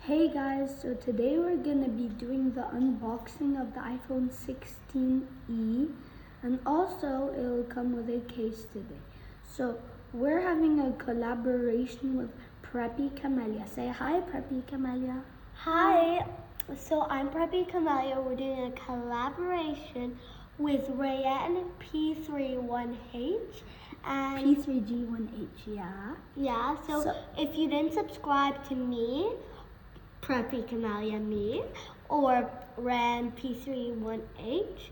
Hey guys, so today we're gonna be doing the unboxing of the iPhone 16e, and also it will come with a case today. So we're having a collaboration with Preppy Camelia. Say hi, Preppy Camelia. Hi, so I'm Preppy Camelia. We're doing a collaboration with Rayan P31H and P3G1H, yeah. Yeah, so if you didn't subscribe to me, Preppy Camelia me, or Rayan P31H,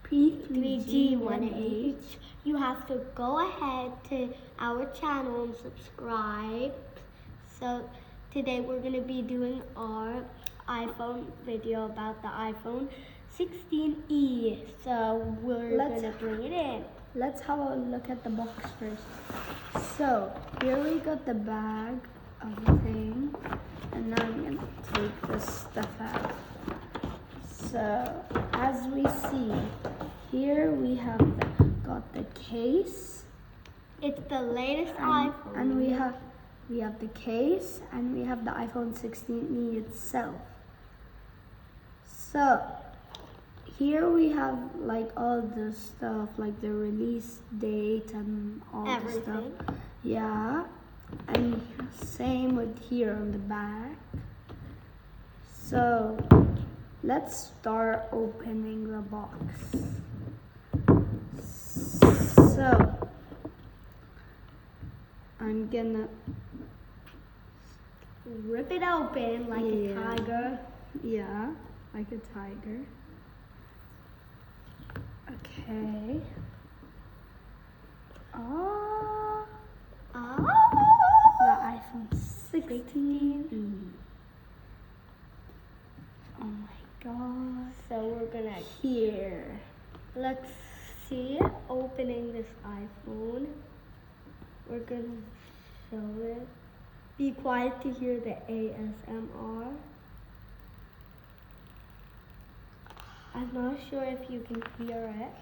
P3G1H, you have to go ahead to our channel and subscribe. So today we're going to be doing our iPhone video about the iPhone 16e. So we're going to bring it in. Let's have a look at the box first. So here we got the bag of the thing, and now I'm going to take this stuff out. So as we see, here we have got the case. It's the latest iPhone. And we have the case, and we have the iPhone 16e itself. So here we have like all the stuff, like the release date and all the stuff. Yeah, and same with here on the back. So let's start opening the box. So I'm gonna rip it open like a tiger. Yeah, like a tiger. Okay. The iPhone 16e. Oh my god. So we're gonna here. Let's see opening this iPhone. We're gonna show it. Be quiet to hear the ASMR. I'm not sure if you can hear it,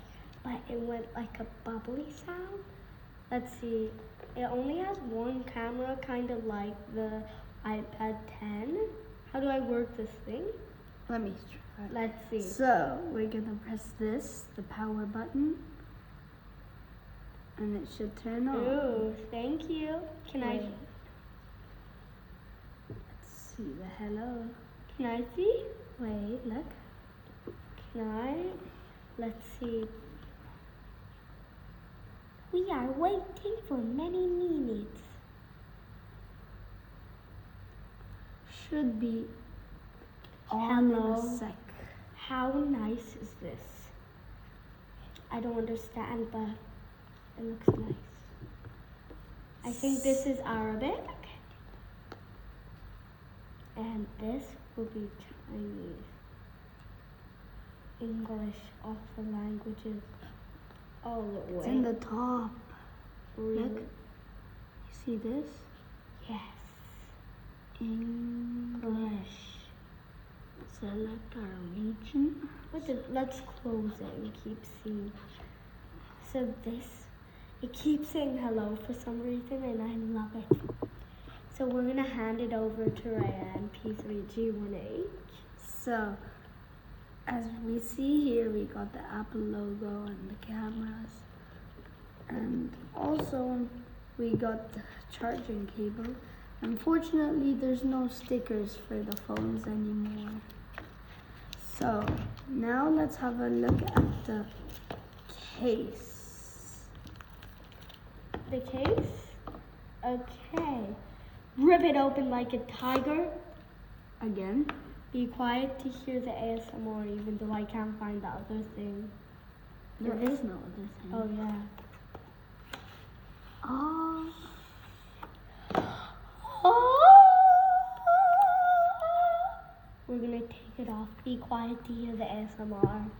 but it went like a bubbly sound. Let's see. It only has one camera, kind of like the iPad 10. How do I work this thing? Let me try. Let's see. So we're gonna press this, the power button, and it should turn on. Ooh, thank you. Can I? Let's see the hello. Can I see? Wait, look. Can I? Let's see. We are waiting for many minutes. Should be on in a sec. How nice is this? I don't understand, but it looks nice. I think this is Arabic. And this will be Chinese. English, all the languages. All the way. It's in the top. Really? Look. You see this? Yes. English. Select our region. Let's close it and keep seeing. So it keeps saying hello for some reason, and I love it. So we're gonna hand it over to Rayan P3G1H. So as we see here, we got the Apple logo and the cameras, and also we got the charging cable. Unfortunately, there's no stickers for the phones anymore. So now let's have a look at the case. The case? Okay. Rip it open like a tiger. Again. Be quiet to hear the ASMR, even though I can't find the other thing. There is no other thing. Oh, yeah. We're gonna take it off. Be quiet to hear the ASMR.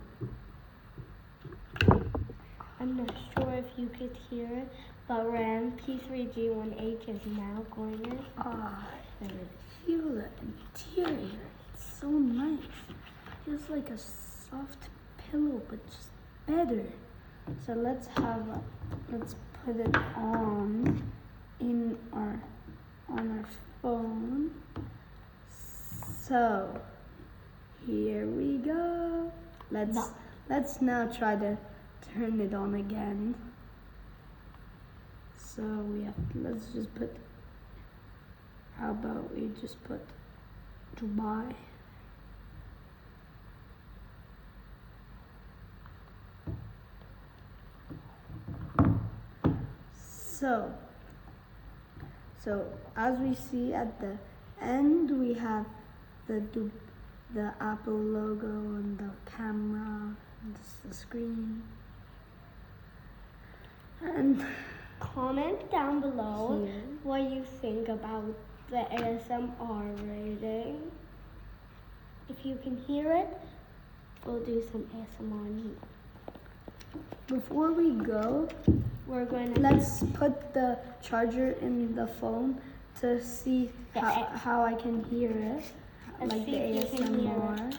I'm not sure if you could hear it, but Ram P3G1H is now going in. Feel the interior. It's so nice. Feels like a soft pillow, but just better. So let's put it on our phone. So here we go. Let's now try to turn it on again. So let's just put, how about we just put Dubai. So as we see at the end, we have the Apple logo on the camera, and the screen. And comment down below here, what you think about the ASMR rating. If you can hear it, we'll do some ASMR. before we go, let's put the charger in the phone to see how I can hear it, like the ASMR.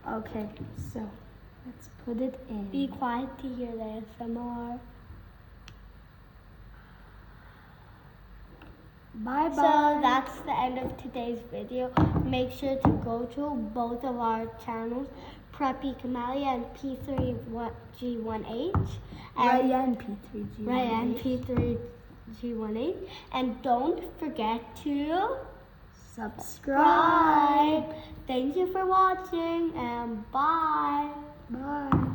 Okay, so let's put it in. Be quiet to hear the ASMR. Bye bye. So that's the end of today's video. Make sure to go to both of our channels, Preppy Camelia and P3G1H. Ryan P3G1H. Ryan P3G1H. And don't forget to subscribe. Thank you for watching and bye. Bye.